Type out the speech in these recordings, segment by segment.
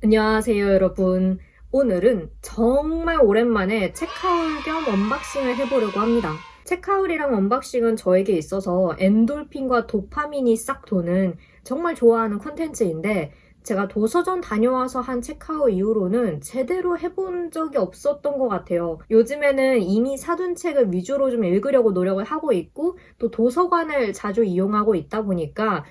안녕하세요 여러분. 오늘은 정말 오랜만에 책하울 겸 언박싱을 해보려고 합니다. 책하울이랑 언박싱은 저에게 있어서 엔돌핀과 도파민이 싹 도는 정말 좋아하는 콘텐츠인데, 제가 도서전 다녀와서 한 책하울 이후로는 제대로 해본 적이 없었던 것 같아요. 요즘에는 이미 사둔 책을 위주로 좀 읽으려고 노력을 하고 있고, 또 도서관을 자주 이용하고 있다 보니까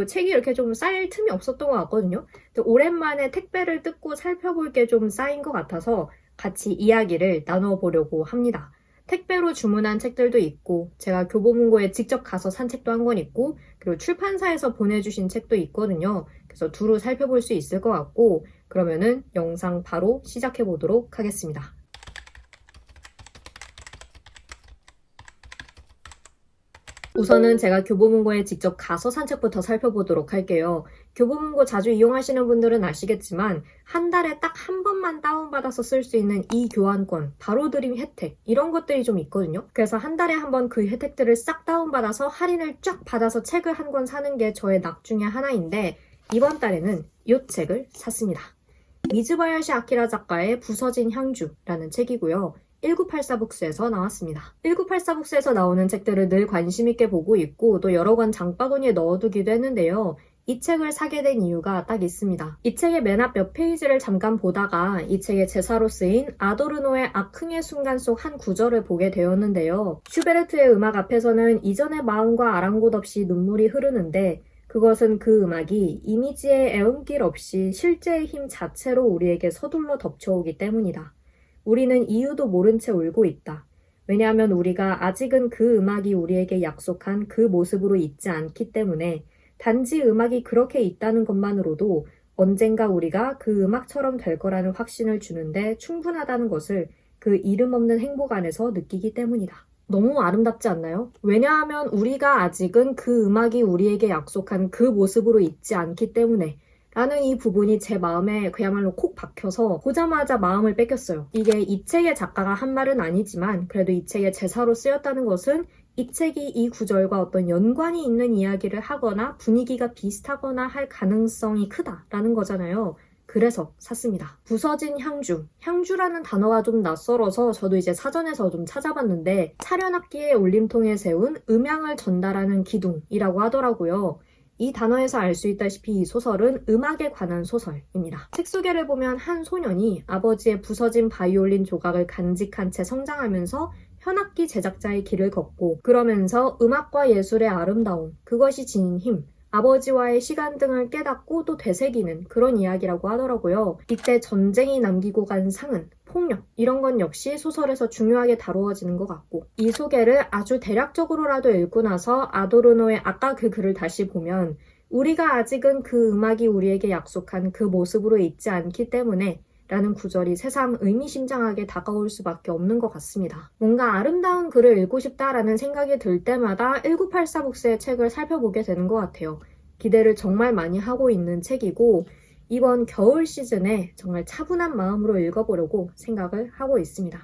책이 이렇게 좀 쌓일 틈이 없었던 것 같거든요. 오랜만에 택배를 뜯고 살펴볼 게 좀 쌓인 것 같아서 같이 이야기를 나눠보려고 합니다. 택배로 주문한 책들도 있고, 제가 교보문고에 직접 가서 산 책도 한 권 있고, 그리고 출판사에서 보내주신 책도 있거든요. 그래서 두루 살펴볼 수 있을 것 같고, 그러면은 영상 바로 시작해 보도록 하겠습니다. 우선은 제가 교보문고에 직접 가서 산 책부터 살펴보도록 할게요. 교보문고 자주 이용하시는 분들은 아시겠지만 한 달에 딱 한 번만 다운받아서 쓸 수 있는 이 교환권, 바로 드림 혜택, 이런 것들이 좀 있거든요. 그래서 한 달에 한 번 그 혜택들을 싹 다운받아서 할인을 쫙 받아서 책을 한 권 사는 게 저의 낙 중에 하나인데, 이번 달에는 이 책을 샀습니다. 미즈바야시 아키라 작가의 부서진 향주라는 책이고요. 1984북스에서 나왔습니다. 1984북스에서 나오는 책들을 늘 관심 있게 보고 있고, 또 여러 권 장바구니에 넣어두기도 했는데요. 이 책을 사게 된 이유가 딱 있습니다. 이 책의 맨 앞 몇 페이지를 잠깐 보다가 이 책의 제사로 쓰인 아도르노의 악흥의 순간 속 한 구절을 보게 되었는데요. 슈베르트의 음악 앞에서는 이전의 마음과 아랑곳 없이 눈물이 흐르는데, 그것은 그 음악이 이미지의 애음길 없이 실제의 힘 자체로 우리에게 서둘러 덮쳐오기 때문이다. 우리는 이유도 모른 채 울고 있다. 왜냐하면 우리가 아직은 그 음악이 우리에게 약속한 그 모습으로 있지 않기 때문에, 단지 음악이 그렇게 있다는 것만으로도 언젠가 우리가 그 음악처럼 될 거라는 확신을 주는데 충분하다는 것을 그 이름 없는 행복 안에서 느끼기 때문이다. 너무 아름답지 않나요? 왜냐하면 우리가 아직은 그 음악이 우리에게 약속한 그 모습으로 있지 않기 때문에 라는 이 부분이 제 마음에 그야말로 콕 박혀서 보자마자 마음을 뺏겼어요. 이게 이 책의 작가가 한 말은 아니지만 그래도 이 책의 제사로 쓰였다는 것은 이 책이 이 구절과 어떤 연관이 있는 이야기를 하거나 분위기가 비슷하거나 할 가능성이 크다라는 거잖아요. 그래서 샀습니다. 부서진 향주. 향주라는 단어가 좀 낯설어서 저도 이제 사전에서 좀 찾아봤는데, 차련악기의 울림통에 세운 음향을 전달하는 기둥이라고 하더라고요. 이 단어에서 알 수 있다시피 이 소설은 음악에 관한 소설입니다. 책 소개를 보면 한 소년이 아버지의 부서진 바이올린 조각을 간직한 채 성장하면서 현악기 제작자의 길을 걷고, 그러면서 음악과 예술의 아름다움, 그것이 지닌 힘, 아버지와의 시간 등을 깨닫고 또 되새기는 그런 이야기라고 하더라고요. 이때 전쟁이 남기고 간 상흔, 폭력, 이런 건 역시 소설에서 중요하게 다루어지는 것 같고, 이 소개를 아주 대략적으로라도 읽고 나서 아도르노의 아까 그 글을 다시 보면 우리가 아직은 그 음악이 우리에게 약속한 그 모습으로 있지 않기 때문에 라는 구절이 새삼 의미심장하게 다가올 수밖에 없는 것 같습니다. 뭔가 아름다운 글을 읽고 싶다라는 생각이 들 때마다 1984북스의 책을 살펴보게 되는 것 같아요. 기대를 정말 많이 하고 있는 책이고, 이번 겨울 시즌에 정말 차분한 마음으로 읽어보려고 생각을 하고 있습니다.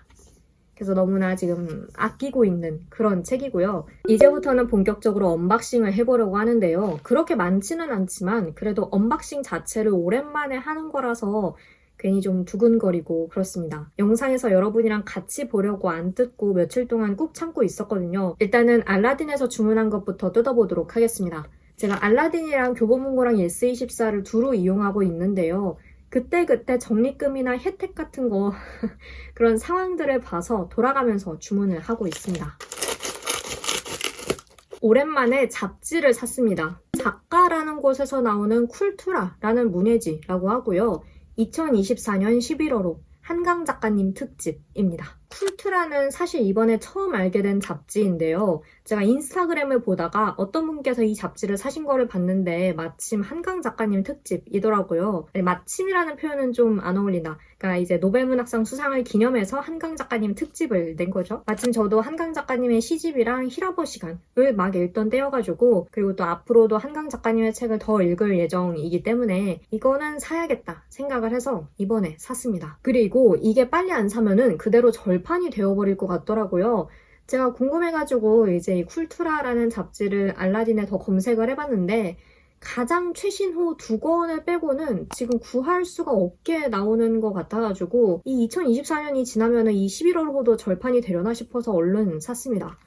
그래서 너무나 지금 아끼고 있는 그런 책이고요. 이제부터는 본격적으로 언박싱을 해보려고 하는데요. 그렇게 많지는 않지만 그래도 언박싱 자체를 오랜만에 하는 거라서 괜히 좀 두근거리고 그렇습니다. 영상에서 여러분이랑 같이 보려고 안 뜯고 며칠 동안 꾹 참고 있었거든요. 일단은 알라딘에서 주문한 것부터 뜯어보도록 하겠습니다. 제가 알라딘이랑 교보문고랑 예스24를 두루 이용하고 있는데요. 그때그때 적립금이나 혜택 같은 거 그런 상황들을 봐서 돌아가면서 주문을 하고 있습니다. 오랜만에 잡지를 샀습니다. 작가라는 곳에서 나오는 쿨투라라는 문예지라고 하고요. 2024년 11월호 한강 작가님 특집입니다. 쿨투라는 사실 이번에 처음 알게 된 잡지인데요. 제가 인스타그램을 보다가 어떤 분께서 이 잡지를 사신 거를 봤는데 마침 한강 작가님 특집이더라고요. 아니, 마침이라는 표현은 좀 안 어울린다. 그러니까 이제 노벨문학상 수상을 기념해서 한강 작가님 특집을 낸 거죠. 마침 저도 한강 작가님의 시집이랑 히라버 시간을 막 읽던 때여가지고, 그리고 또 앞으로도 한강 작가님의 책을 더 읽을 예정이기 때문에 이거는 사야겠다 생각을 해서 이번에 샀습니다. 그리고 이게 빨리 안 사면은 그대로 절판이 되어버릴 것 같더라고요. 제가 궁금해가지고 이제 이 쿨투라라는 잡지를 알라딘에 더 검색을 해봤는데, 가장 최신호 2권을 빼고는 지금 구할 수가 없게 나오는 것 같아가지고 이 2024년이 지나면은 이 11월호도 절판이 되려나 싶어서 얼른 샀습니다.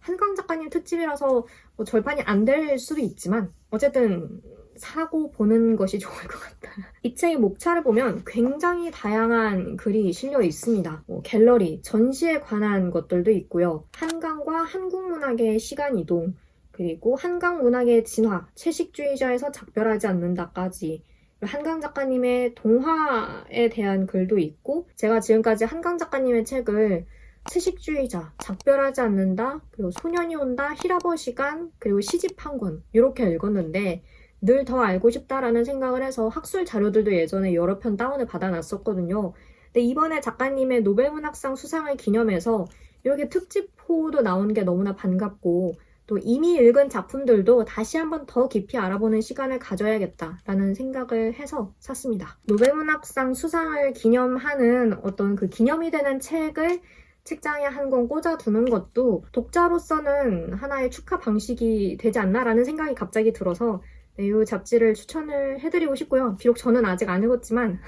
한강 작가님 특집이라서 뭐 절판이 안 될 수도 있지만 어쨌든 사고 보는 것이 좋을 것 같다. 이 책의 목차를 보면 굉장히 다양한 글이 실려 있습니다. 갤러리, 전시에 관한 것들도 있고요. 한강과 한국 문학의 시간 이동, 그리고 한강 문학의 진화, 채식주의자에서 작별하지 않는다까지 한강 작가님의 동화에 대한 글도 있고 제가 지금까지 한강 작가님의 책을 채식주의자, 작별하지 않는다, 그리고 소년이 온다, 히라버 시간, 그리고 시집 한 권 이렇게 읽었는데 늘 더 알고 싶다라는 생각을 해서 학술 자료들도 예전에 여러 편 다운을 받아놨었거든요. 근데 이번에 작가님의 노벨문학상 수상을 기념해서 이렇게 특집호도 나온 게 너무나 반갑고 또 이미 읽은 작품들도 다시 한번 더 깊이 알아보는 시간을 가져야겠다라는 생각을 해서 샀습니다. 노벨문학상 수상을 기념하는 어떤 그 기념이 되는 책을 책장에 한 권 꽂아두는 것도 독자로서는 하나의 축하 방식이 되지 않나라는 생각이 갑자기 들어서 이 잡지를 추천을 해드리고 싶고요. 비록 저는 아직 안 읽었지만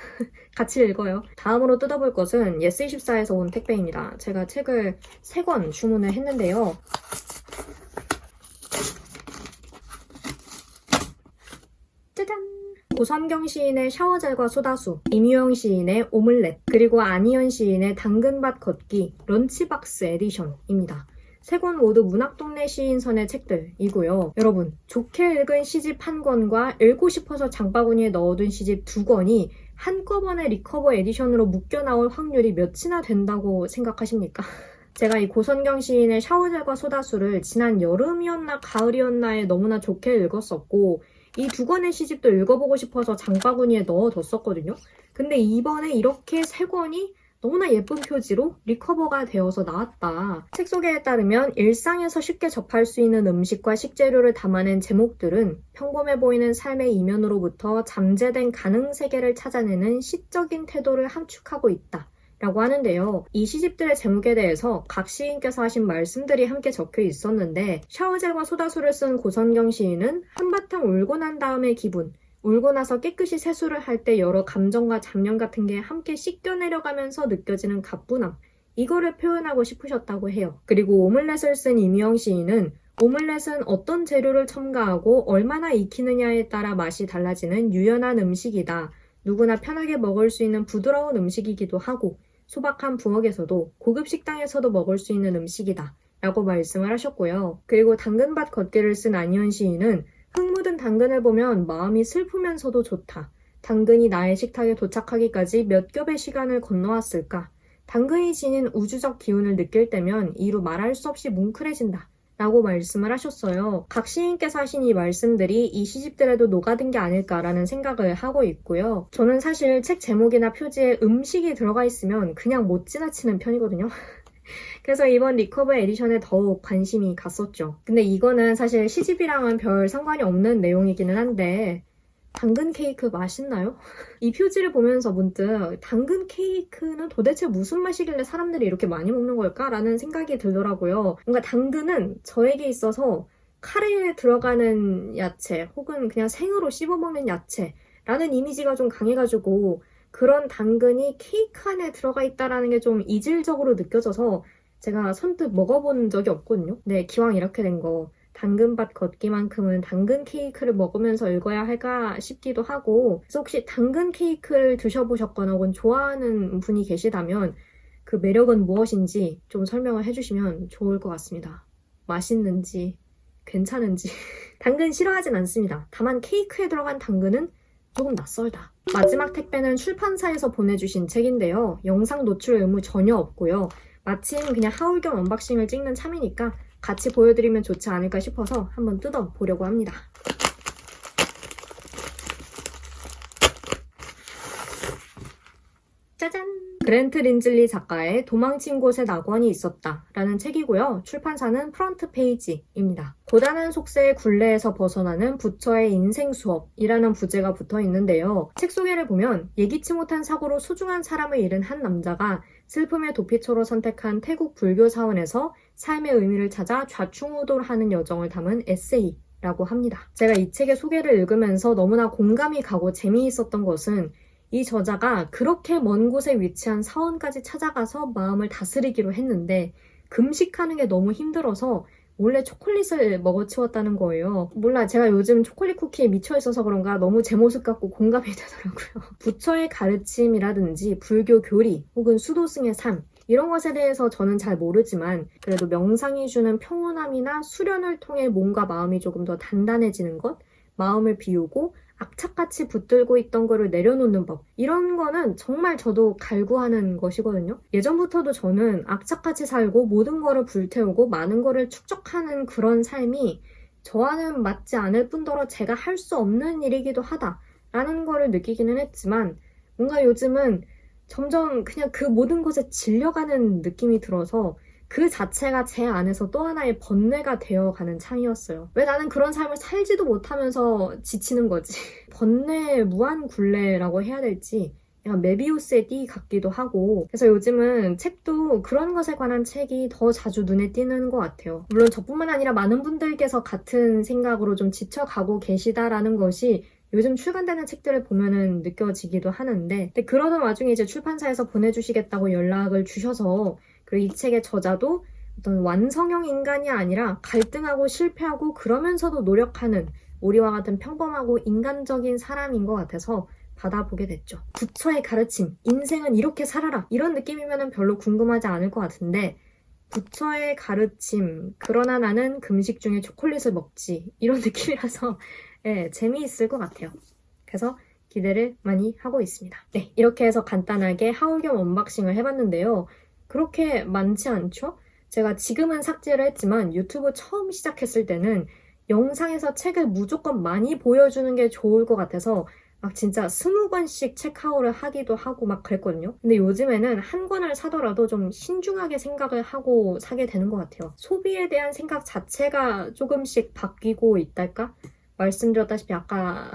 같이 읽어요. 다음으로 뜯어볼 것은 예스24에서 온 택배입니다. 제가 책을 3권 주문을 했는데요. 짜잔! 고선경 시인의 샤워젤과 소다수, 임유영 시인의 오믈렛, 그리고 안희연 시인의 당근밭 걷기 런치박스 에디션입니다. 3권 모두 문학동네 시인선의 책들이고요. 여러분, 좋게 읽은 시집 1권과 읽고 싶어서 장바구니에 넣어둔 시집 2권이 한꺼번에 리커버 에디션으로 묶여 나올 확률이 몇이나 된다고 생각하십니까? 제가 이 고선경 시인의 샤워젤과 소다수를 지난 여름이었나 가을이었나에 너무나 좋게 읽었었고 이 2권의 시집도 읽어보고 싶어서 장바구니에 넣어뒀었거든요. 근데 이번에 이렇게 3권이 너무나 예쁜 표지로 리커버가 되어서 나왔다. 책 소개에 따르면 일상에서 쉽게 접할 수 있는 음식과 식재료를 담아낸 제목들은 평범해 보이는 삶의 이면으로부터 잠재된 가능 세계를 찾아내는 시적인 태도를 함축하고 있다. 라고 하는데요. 이 시집들의 제목에 대해서 각 시인께서 하신 말씀들이 함께 적혀 있었는데 샤워젤과 소다수를 쓴 고선경 시인은 한바탕 울고 난 다음의 기분, 울고 나서 깨끗이 세수를 할 때 여러 감정과 잡념 같은 게 함께 씻겨 내려가면서 느껴지는 가뿐함, 이거를 표현하고 싶으셨다고 해요. 그리고 오믈렛을 쓴 임유영 시인은 오믈렛은 어떤 재료를 첨가하고 얼마나 익히느냐에 따라 맛이 달라지는 유연한 음식이다. 누구나 편하게 먹을 수 있는 부드러운 음식이기도 하고 소박한 부엌에서도 고급 식당에서도 먹을 수 있는 음식이다 라고 말씀을 하셨고요. 그리고 당근밭 걷기를 쓴 안희연 시인은 흙 묻은 당근을 보면 마음이 슬프면서도 좋다. 당근이 나의 식탁에 도착하기까지 몇 겹의 시간을 건너왔을까. 당근이 지닌 우주적 기운을 느낄 때면 이루 말할 수 없이 뭉클해진다 라고 말씀을 하셨어요. 각 시인께서 하신 이 말씀들이 이 시집들에도 녹아든 게 아닐까라는 생각을 하고 있고요. 저는 사실 책 제목이나 표지에 음식이 들어가 있으면 그냥 못 지나치는 편이거든요. 그래서 이번 리커버 에디션에 더욱 관심이 갔었죠. 근데 이거는 사실 시집이랑은 별 상관이 없는 내용이기는 한데 당근 케이크 맛있나요? 이 표지를 보면서 문득 당근 케이크는 도대체 무슨 맛이길래 사람들이 이렇게 많이 먹는 걸까? 라는 생각이 들더라고요. 뭔가 당근은 저에게 있어서 카레에 들어가는 야채 혹은 그냥 생으로 씹어먹는 야채라는 이미지가 좀 강해가지고 그런 당근이 케이크 안에 들어가 있다는 게 좀 이질적으로 느껴져서 제가 선뜻 먹어본 적이 없거든요. 네, 기왕 이렇게 된 거 당근밭 걷기만큼은 당근 케이크를 먹으면서 읽어야 할까 싶기도 하고 그래서 혹시 당근 케이크를 드셔보셨거나 혹은 좋아하는 분이 계시다면 그 매력은 무엇인지 좀 설명을 해주시면 좋을 것 같습니다. 맛있는지 괜찮은지 당근 싫어하진 않습니다. 다만 케이크에 들어간 당근은 조금 낯설다. 마지막 택배는 출판사에서 보내주신 책인데요. 영상 노출 의무 전혀 없고요. 마침 그냥 하울 겸 언박싱을 찍는 참이니까 같이 보여드리면 좋지 않을까 싶어서 한번 뜯어보려고 합니다. 짜잔! 그랜트 린즐리 작가의 도망친 곳에 낙원이 있었다 라는 책이고요. 출판사는 프런트 페이지입니다. 고단한 속세의 굴레에서 벗어나는 부처의 인생 수업이라는 부제가 붙어 있는데요. 책 소개를 보면 예기치 못한 사고로 소중한 사람을 잃은 한 남자가 슬픔의 도피처로 선택한 태국 불교 사원에서 삶의 의미를 찾아 좌충우돌하는 여정을 담은 에세이 라고 합니다. 제가 이 책의 소개를 읽으면서 너무나 공감이 가고 재미있었던 것은 이 저자가 그렇게 먼 곳에 위치한 사원까지 찾아가서 마음을 다스리기로 했는데 금식하는 게 너무 힘들어서 몰래 초콜릿을 먹어치웠다는 거예요. 몰라, 제가 요즘 초콜릿 쿠키에 미쳐있어서 그런가 너무 제 모습 같고 공감이 되더라고요. 부처의 가르침이라든지 불교 교리 혹은 수도승의 삶 이런 것에 대해서 저는 잘 모르지만 그래도 명상이 주는 평온함이나 수련을 통해 몸과 마음이 조금 더 단단해지는 것, 마음을 비우고 악착같이 붙들고 있던 거를 내려놓는 법 이런 거는 정말 저도 갈구하는 것이거든요. 예전부터도 저는 악착같이 살고 모든 거를 불태우고 많은 거를 축적하는 그런 삶이 저와는 맞지 않을 뿐더러 제가 할 수 없는 일이기도 하다라는 거를 느끼기는 했지만 뭔가 요즘은 점점 그냥 그 모든 것에 질려가는 느낌이 들어서 그 자체가 제 안에서 또 하나의 번뇌가 되어가는 참이었어요. 왜 나는 그런 삶을 살지도 못하면서 지치는 거지? 번뇌의 무한굴레라고 해야 될지 약간 메비우스의 띠 같기도 하고 그래서 요즘은 책도 그런 것에 관한 책이 더 자주 눈에 띄는 것 같아요. 물론 저뿐만 아니라 많은 분들께서 같은 생각으로 좀 지쳐가고 계시다라는 것이 요즘 출간되는 책들을 보면은 느껴지기도 하는데 근데 그러던 와중에 이제 출판사에서 보내주시겠다고 연락을 주셔서 그리고 이 책의 저자도 어떤 완성형 인간이 아니라 갈등하고 실패하고 그러면서도 노력하는 우리와 같은 평범하고 인간적인 사람인 것 같아서 받아보게 됐죠. 부처의 가르침, 인생은 이렇게 살아라 이런 느낌이면 별로 궁금하지 않을 것 같은데 부처의 가르침, 그러나 나는 금식 중에 초콜릿을 먹지 이런 느낌이라서 네, 재미있을 것 같아요. 그래서 기대를 많이 하고 있습니다. 네, 이렇게 해서 간단하게 하울 겸 언박싱을 해봤는데요. 그렇게 많지 않죠? 제가 지금은 삭제를 했지만 유튜브 처음 시작했을 때는 영상에서 책을 무조건 많이 보여주는 게 좋을 것 같아서 막 진짜 20권씩 책 하울을 하기도 하고 막 그랬거든요. 근데 요즘에는 한 권을 사더라도 좀 신중하게 생각을 하고 사게 되는 것 같아요. 소비에 대한 생각 자체가 조금씩 바뀌고 있달까? 말씀드렸다시피 아까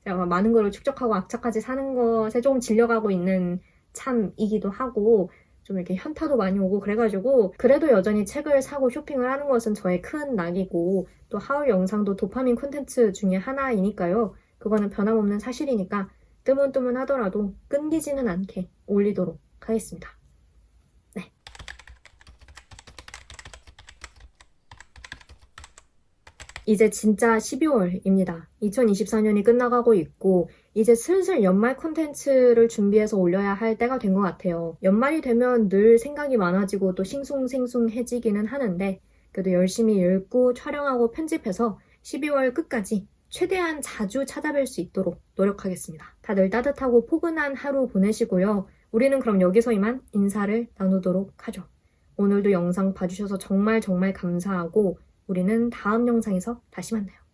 제가 많은 걸 축적하고 악착같이 사는 것에 조금 질려가고 있는 참이기도 하고 좀 이렇게 현타도 많이 오고 그래가지고 그래도 여전히 책을 사고 쇼핑을 하는 것은 저의 큰 낙이고 또 하울 영상도 도파민 콘텐츠 중에 하나이니까요. 그거는 변함없는 사실이니까 뜨문뜨문 하더라도 끊기지는 않게 올리도록 하겠습니다. 네. 이제 진짜 12월입니다. 2024년이 끝나가고 있고 이제 슬슬 연말 콘텐츠를 준비해서 올려야 할 때가 된 것 같아요. 연말이 되면 늘 생각이 많아지고 또 싱숭생숭해지기는 하는데 그래도 열심히 읽고 촬영하고 편집해서 12월 끝까지 최대한 자주 찾아뵐 수 있도록 노력하겠습니다. 다들 따뜻하고 포근한 하루 보내시고요. 우리는 그럼 여기서 이만 인사를 나누도록 하죠. 오늘도 영상 봐주셔서 정말 감사하고 우리는 다음 영상에서 다시 만나요.